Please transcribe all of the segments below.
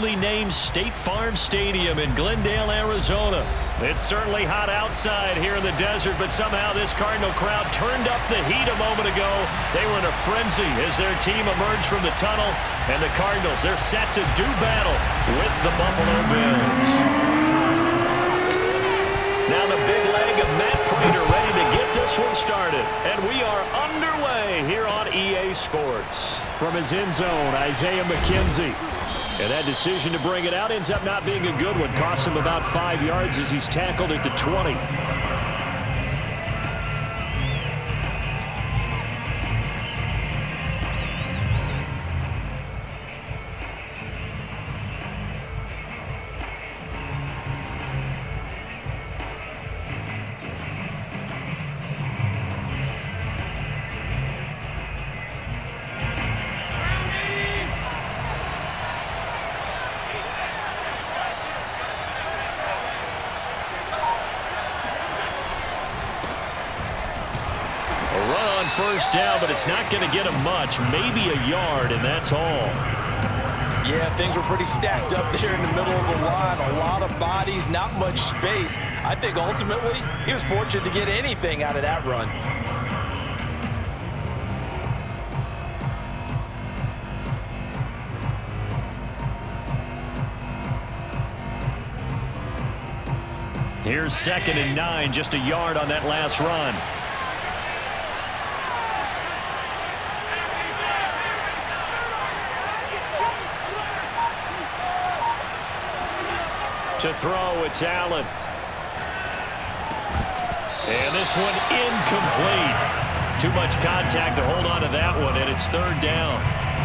newly named State Farm Stadium in Glendale, Arizona. It's certainly hot outside here in the desert, but somehow this Cardinal crowd turned up the heat a moment ago. They were in a frenzy as their team emerged from the tunnel, and the Cardinals, they're set to do battle with the Buffalo Bills. Now the big leg of Matt Prater ready to get this one started, and we are underway here on EA Sports. From his end zone, Isaiah McKenzie. And that decision to bring it out ends up not being a good one. Costs him about 5 yards as he's tackled at the 20. First down, but it's not going to get him much. Maybe a yard, and that's all. Yeah, things were pretty stacked up there in the middle of the line. A lot of bodies, not much space. I think ultimately he was fortunate to get anything out of that run. Here's 2nd and 9, just a yard on that last run. To throw, it's Allen. And this one incomplete. Too much contact to hold on to that one, and it's 3rd down.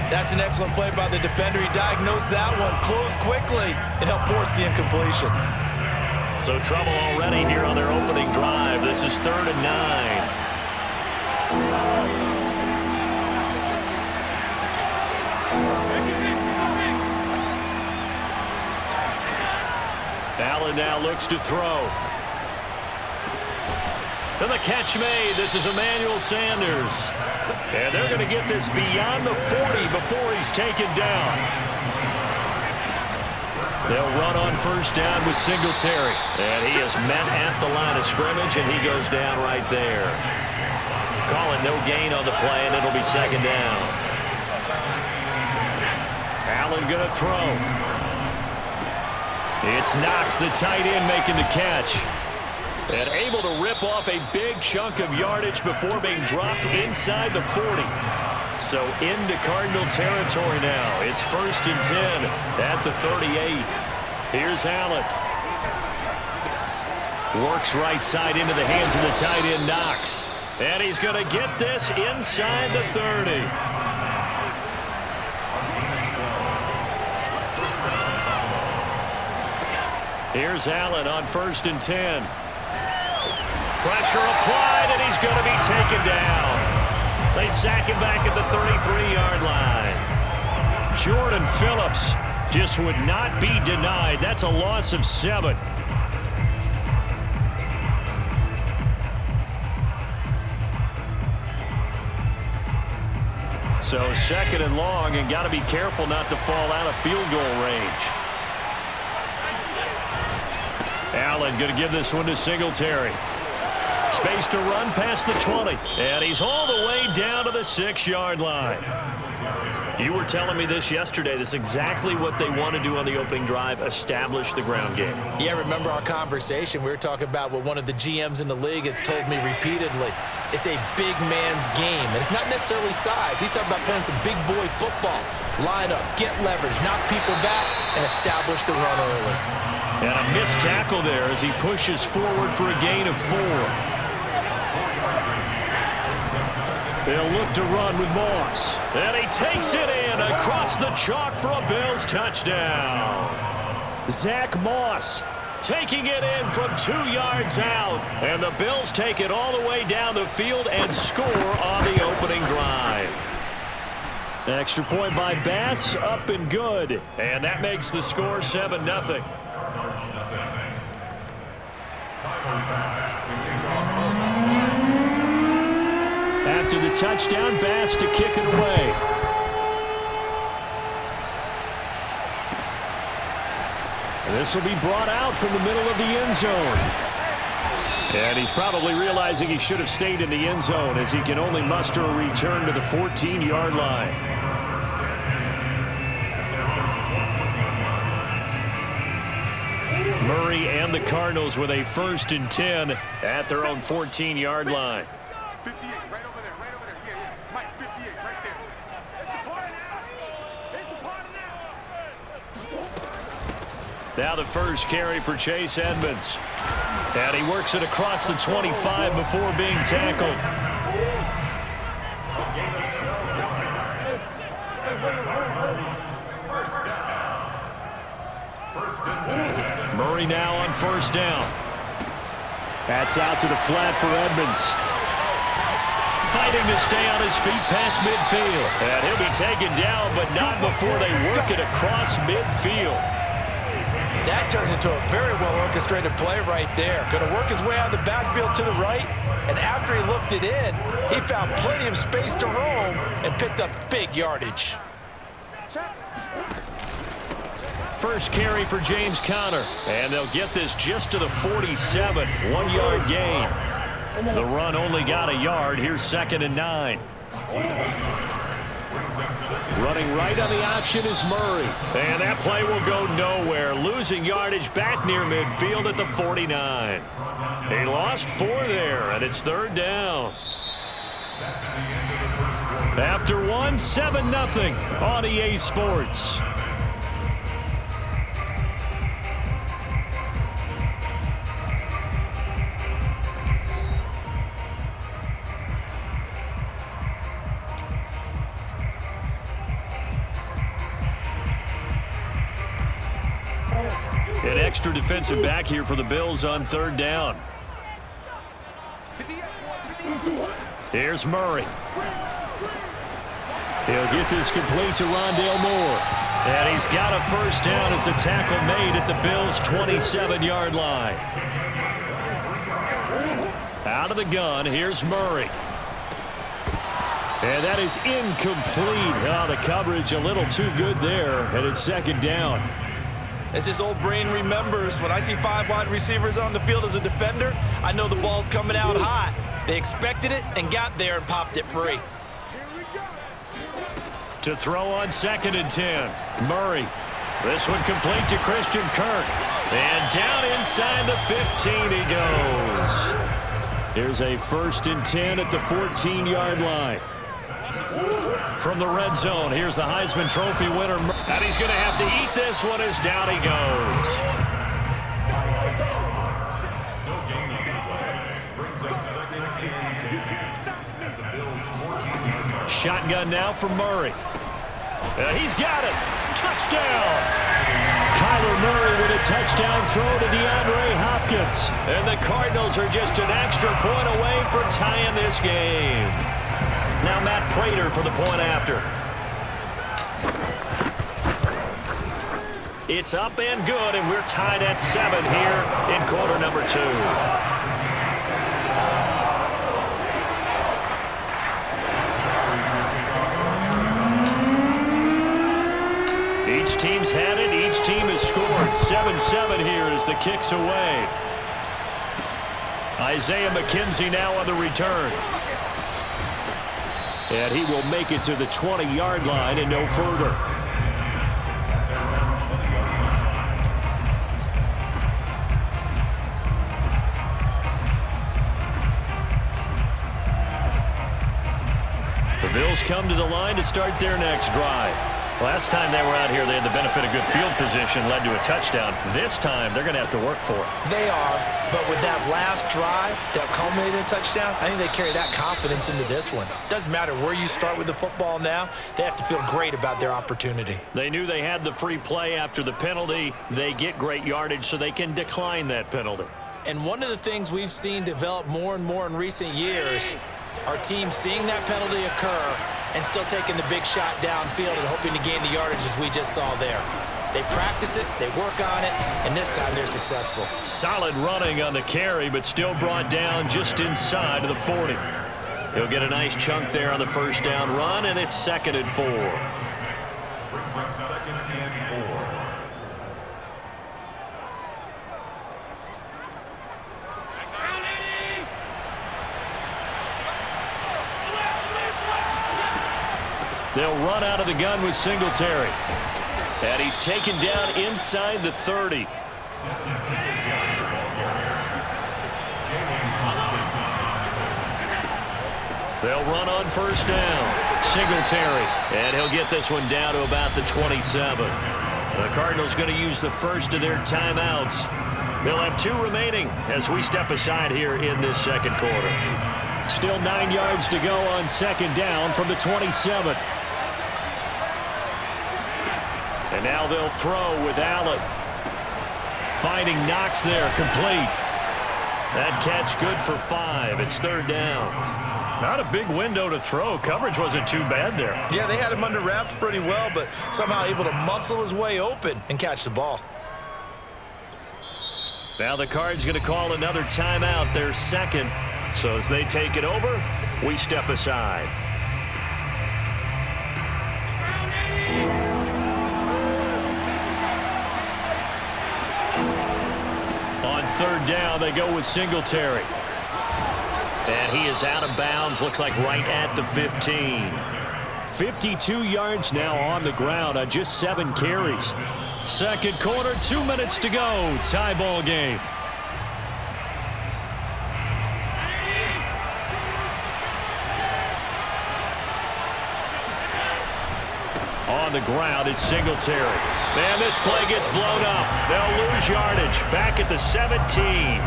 That's an excellent play by the defender. He diagnosed that one, closed quickly, and helped force the incompletion. So trouble already here on their opening drive. This is 3rd and 9. Allen now looks to throw. And the catch made. This is Emmanuel Sanders. And they're going to get this beyond the 40 before he's taken down. They'll run on 1st down with Singletary. And he is met at the line of scrimmage, and he goes down right there. Calling no gain on the play, and it'll be 2nd down. Allen going to throw. It's Knox, the tight end, making the catch. And able to rip off a big chunk of yardage before being dropped inside the 40. So into Cardinal territory now. It's 1st and 10 at the 38. Here's Allen. Works right side into the hands of the tight end, Knox. And he's going to get this inside the 30. Here's Allen on 1st and 10. Pressure applied, and he's going to be taken down. They sack him back at the 33-yard line. Jordan Phillips just would not be denied. That's a loss of 7. So 2nd and long, and got to be careful not to fall out of field goal range. Allen going to give this one to Singletary. Space to run past the 20. And he's all the way down to the 6-yard line. You were telling me this yesterday. This is exactly what they want to do on the opening drive, establish the ground game. Yeah, remember our conversation. We were talking about what one of the GMs in the league has told me repeatedly. It's a big man's game, and it's not necessarily size. He's talking about playing some big boy football. Line up, get leverage, knock people back, and establish the run early. And a missed tackle there as he pushes forward for a gain of 4. They'll look to run with Moss. And he takes it in across the chalk for a Bills touchdown. Zach Moss taking it in from 2 yards out. And the Bills take it all the way down the field and score on the opening drive. Extra point by Bass, up and good. And that makes the score 7-0. After the touchdown, Bass to kick it away. And this will be brought out from the middle of the end zone. And he's probably realizing he should have stayed in the end zone as he can only muster a return to the 14-yard line. Murray and the Cardinals with a 1st and 10 at their own 14-yard line. 58, right over there, right over there. Yeah, yeah. Mike, 58, right there. It's a party now. It's a party now. Now the first carry for Chase Edmonds. And he works it across the 25 before being tackled. Murray now on 1st down. That's out to the flat for Edmonds. Fighting to stay on his feet past midfield. And he'll be taken down, but not before they work it across midfield. That turns into a very well-orchestrated play right there. Going to work his way out of the backfield to the right, and after he looked it in, he found plenty of space to roam and picked up big yardage. First carry for James Conner, and they'll get this just to the 47, 1-yard gain. The run only got a yard. Here's 2nd and 9. Running right on the option is Murray. And that play will go nowhere. Losing yardage back near midfield at the 49. He lost 4 there, and it's 3rd down. After 1, 7-0 on EA Sports. An extra defensive back here for the Bills on 3rd down. Here's Murray. He'll get this complete to Rondale Moore. And he's got a 1st down as a tackle made at the Bills' 27-yard line. Out of the gun, here's Murray. And that is incomplete. Oh, the coverage a little too good there, and it's 2nd down. As his old brain remembers, when I see 5 wide receivers on the field as a defender, I know the ball's coming out hot. They expected it and got there and popped it free. To throw on 2nd and 10. Murray. This one complete to Christian Kirk. And down inside the 15 he goes. Here's a 1st and 10 at the 14-yard line. From the red zone, here's the Heisman Trophy winner. And he's going to have to eat this one as down he goes. Shotgun now for Murray. He's got it. Touchdown. Kyler Murray with a touchdown throw to DeAndre Hopkins. And the Cardinals are just an extra point away from tying this game. Now Matt Prater for the point after. It's up and good, and we're tied at 7 here in quarter number 2. Each team's had it. Each team has scored. 7-7 here as the kick's away. Isaiah McKenzie now on the return. And he will make it to the 20-yard line and no further. The Bills come to the line to start their next drive. Last time they were out here, they had the benefit of good field position, led to a touchdown. This time, they're going to have to work for it. They are, but with that last drive that culminated in a touchdown, I think they carry that confidence into this one. Doesn't matter where you start with the football now, they have to feel great about their opportunity. They knew they had the free play after the penalty. They get great yardage so they can decline that penalty. And one of the things we've seen develop more and more in recent years are teams seeing that penalty occur and still taking the big shot downfield and hoping to gain the yardage as we just saw there. They practice it, they work on it, and this time they're successful. Solid running on the carry, but still brought down just inside of the 40. He'll get a nice chunk there on the first down run, and it's 2nd and 4. Brings up 2nd and 4. They'll run out of the gun with Singletary. And he's taken down inside the 30. They'll run on first down. Singletary. And he'll get this one down to about the 27. The Cardinals going to use the first of their timeouts. They'll have 2 remaining as we step aside here in this second quarter. Still 9 yards to go on second down from the 27. And now they'll throw with Allen. Finding Knox there, complete. That catch good for 5. It's third down. Not a big window to throw. Coverage wasn't too bad there. Yeah, they had him under wraps pretty well, but somehow able to muscle his way open and catch the ball. Now the Cards going to call another timeout, their second. So as they take it over, we step aside. On third down, they go with Singletary. And he is out of bounds, looks like right at the 15. 52 yards now on the ground on just 7 carries. Second quarter, 2 minutes to go. Tie ball game. On the ground, it's Singletary. Man, this play gets blown up. They'll lose yardage. Back at the 17.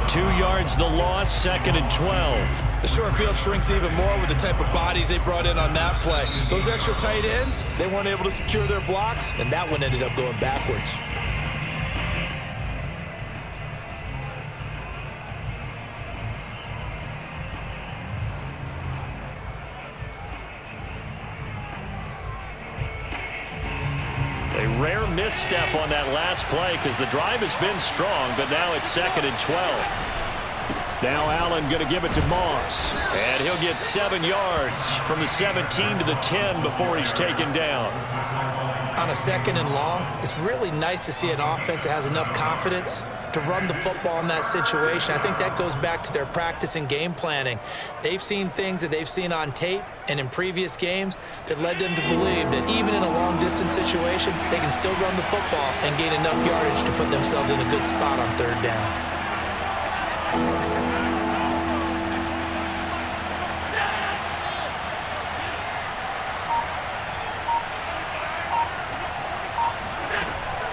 2 yards the loss, second and 12. The short field shrinks even more with the type of bodies they brought in on that play. Those extra tight ends, they weren't able to secure their blocks, and that one ended up going backwards. A rare misstep on that last play because the drive has been strong, but now it's second and 12. Now Allen going to give it to Moss, and he'll get 7 yards from the 17 to the 10 before he's taken down. On a second and long, it's really nice to see an offense that has enough confidence to run the football in that situation. I think that goes back to their practice and game planning. They've seen things that they've seen on tape and in previous games that led them to believe that even in a long-distance situation, they can still run the football and gain enough yardage to put themselves in a good spot on third down.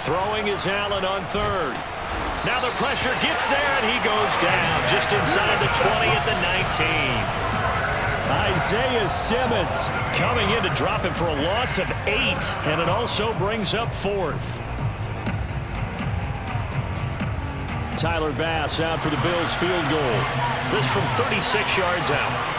Throwing is Allen on third. Now the pressure gets there, and he goes down just inside the 20 at the 19. Isaiah Simmons coming in to drop him for a loss of 8, and it also brings up fourth. Tyler Bass out for the Bills field goal. This from 36 yards out.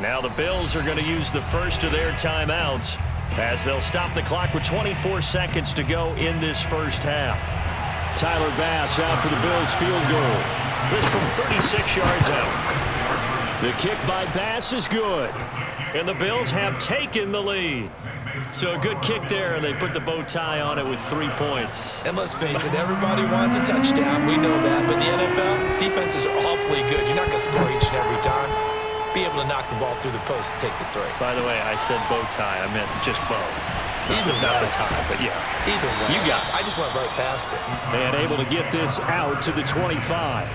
Now the Bills are going to use the first of their timeouts as they'll stop the clock with 24 seconds to go in this first half. Tyler Bass out for the Bills field goal. This from 36 yards out. The kick by Bass is good, and the Bills have taken the lead. So a good kick there, and they put the bow tie on it with 3 points. And let's face it, everybody wants a touchdown. We know that. But in the NFL, defenses are awfully good. You're not going to score each and every time. Be able to knock the ball through the post and take the three. By the way, I said bow tie. I meant just bow. Not the tie, but yeah. Either way. You got it. I just went right past it. And able to get this out to the 25.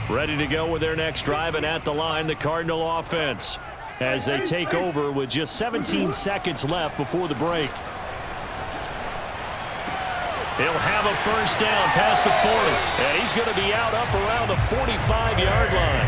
Ready to go with their next drive, and at the line, the Cardinal offense, as they take over with just 17 seconds left before the break. He'll have a first down past the 40, and he's going to be out up around the 45-yard line.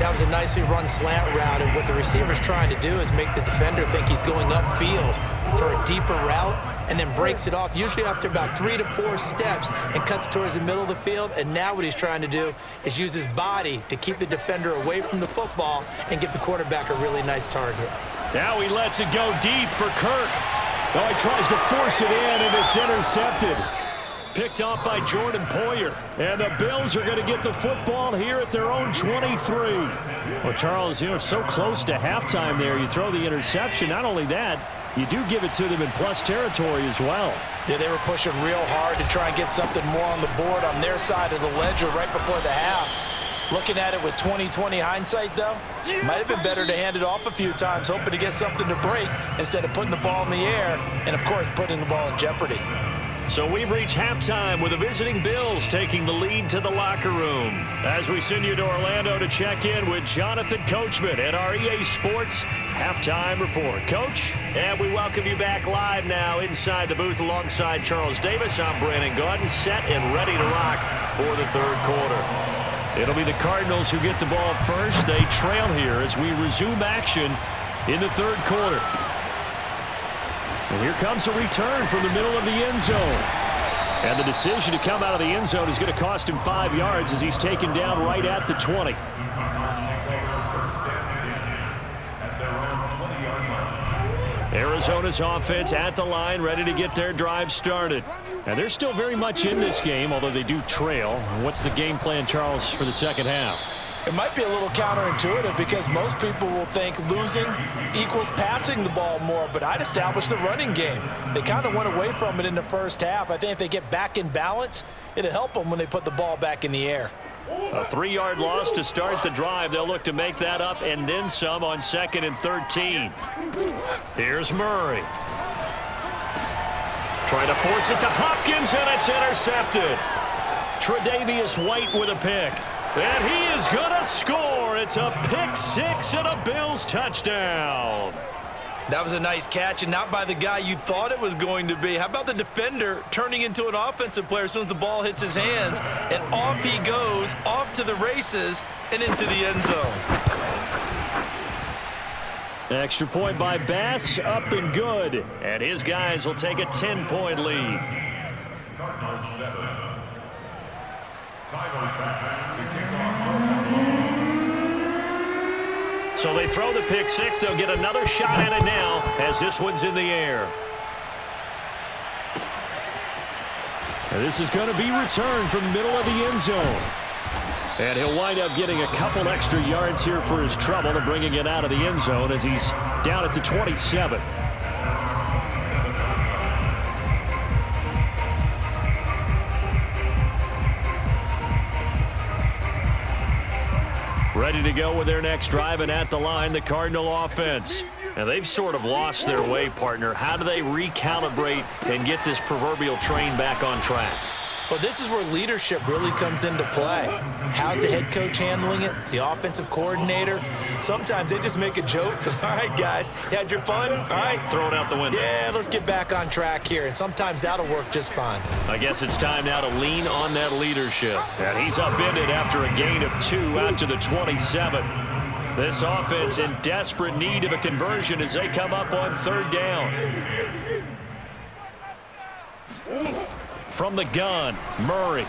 That was a nicely run slant route, and what the receiver's trying to do is make the defender think he's going upfield for a deeper route. and then breaks it off, usually after about 3 to 4 steps, and cuts towards the middle of the field. And now what he's trying to do is use his body to keep the defender away from the football and give the quarterback a really nice target. Now he lets it go deep for Kirk. Oh, he tries to force it in, and it's intercepted. Picked off by Jordan Poyer. And the Bills are going to get the football here at their own 23. Well, Charles, so close to halftime there. You throw the interception. Not only that, you do give it to them in plus territory as well. Yeah, they were pushing real hard to try and get something more on the board on their side of the ledger right before the half. Looking at it with 20/20 hindsight, though, might have been better to hand it off a few times, hoping to get something to break instead of putting the ball in the air and, of course, putting the ball in jeopardy. So we've reached halftime with the visiting Bills taking the lead to the locker room. As we send you to Orlando to check in with Jonathan Coachman at our EA Sports Halftime Report. Coach, and we welcome you back live now inside the booth alongside Charles Davis. I'm Brandon Gaudin, set and ready to rock for the third quarter. It'll be the Cardinals who get the ball first. They trail here as we resume action in the third quarter. And here comes a return from the middle of the end zone. And the decision to come out of the end zone is going to cost him 5 yards as he's taken down right at the 20. Arizona's offense at the line, ready to get their drive started. And they're still very much in this game, although they do trail. What's the game plan, Charles, for the second half? It might be a little counterintuitive because most people will think losing equals passing the ball more, but I'd establish the running game. They kind of went away from it in the first half. I think if they get back in balance, it'll help them when they put the ball back in the air. A 3-yard loss to start the drive. They'll look to make that up and then some on 2nd and 13. Here's Murray. Trying to force it to Hopkins, and it's intercepted. Tre'Davious White with a pick. And he is going to score. It's a pick-6 and a Bills touchdown. That was a nice catch, and not by the guy you thought it was going to be. How about the defender turning into an offensive player as soon as the ball hits his hands, and off he goes, off to the races, and into the end zone. Extra point by Bass, up and good. And his guys will take a 10-point lead. So they throw the pick-6. They'll get another shot at it now as this one's in the air. And this is going to be returned from the middle of the end zone. And he'll wind up getting a couple extra yards here for his trouble to bringing it out of the end zone as he's down at the 27. Ready to go with their next drive, and at the line, the Cardinal offense. And they've sort of lost their way, partner. How do they recalibrate and get this proverbial train back on track? Well, this is where leadership really comes into play. How's the head coach handling it? The offensive coordinator? Sometimes they just make a joke. All right, guys, you had your fun? All right. Throw it out the window. Yeah, let's get back on track here. And sometimes that'll work just fine. I guess it's time now to lean on that leadership. And he's upended after a gain of 2 out to the 27. This offense in desperate need of a conversion as they come up on 3rd down. From the gun, Murray.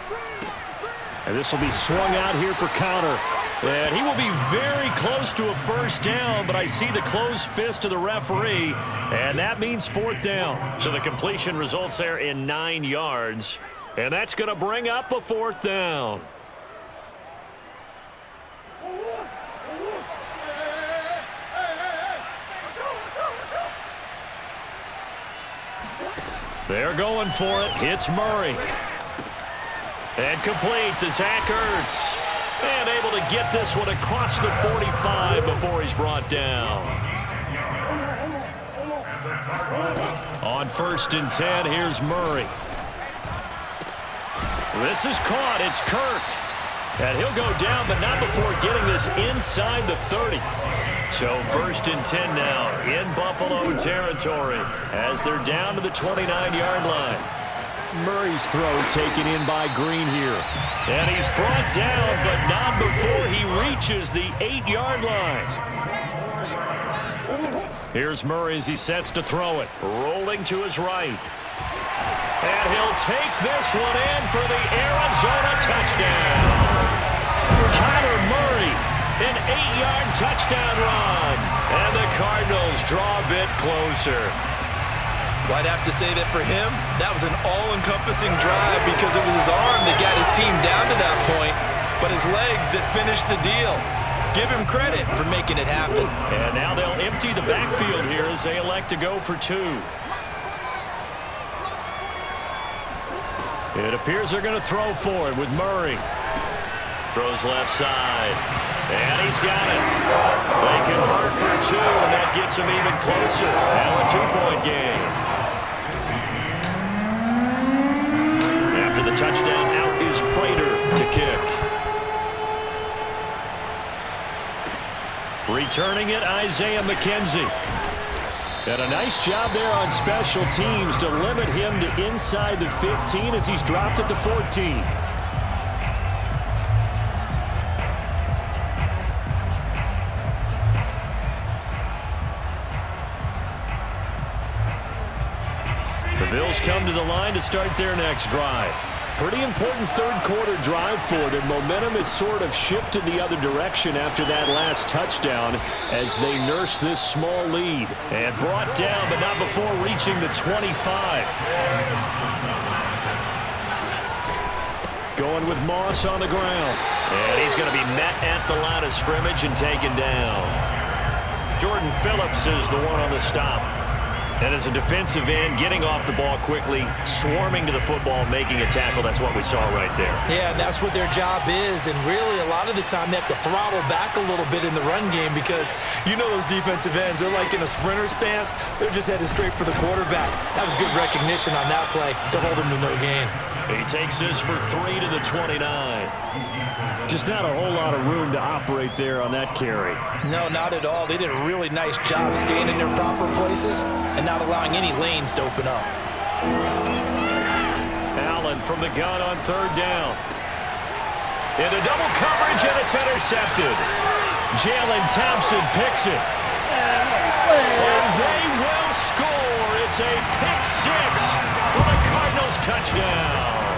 And this will be swung out here for counter. And he will be very close to a 1st down, but I see the closed fist of the referee, and that means 4th down. So the completion results there in 9 yards, and that's going to bring up a 4th down. They're going for it. It's Murray. And complete to Zach Ertz. And able to get this one across the 45 before he's brought down. On 1st and 10, here's Murray. This is caught. It's Kirk. And he'll go down, but not before getting this inside the 30. So 1st and 10 now in Buffalo territory as they're down to the 29-yard line. Murray's throw taken in by Green here. And he's brought down, but not before he reaches the 8-yard line. Here's Murray as he sets to throw it. Rolling to his right. And he'll take this one in for the Arizona touchdown. Kyler Murray, an 8-yard touchdown run. And the Cardinals draw a bit closer. Well, I'd have to say that for him, that was an all-encompassing drive because it was his arm that got his team down to that point, but his legs that finished the deal. Give him credit for making it happen. And now they'll empty the backfield here as they elect to go for 2. It appears they're going to throw for it with Murray. Throws left side. And he's got it. They convert for 2, and that gets him even closer. Now a 2-point game. After the touchdown, out is Prater to kick. Returning it, Isaiah McKenzie. And a nice job there on special teams to limit him to inside the 15 as he's dropped at the 14. The Bills come to the line to start their next drive. Pretty important third-quarter drive for them. Momentum has sort of shifted the other direction after that last touchdown as they nurse this small lead. And brought down, but not before reaching the 25. Going with Moss on the ground. And he's going to be met at the line of scrimmage and taken down. Jordan Phillips is the one on the stop. And as a defensive end, getting off the ball quickly, swarming to the football, making a tackle, that's what we saw right there. Yeah, and that's what their job is. And really, a lot of the time, they have to throttle back a little bit in the run game because you know those defensive ends, they're like in a sprinter stance. They're just headed straight for the quarterback. That was good recognition on that play to hold him to no gain. He takes this for 3 to the 29. Just not a whole lot of room to operate there on that carry. No, not at all. They did a really nice job staying in their proper places and not allowing any lanes to open up. Allen from the gun on 3rd down. Into double coverage, and it's intercepted. Jalen Thompson picks it. And they will score. It's a pick 6 for the Cardinals touchdown.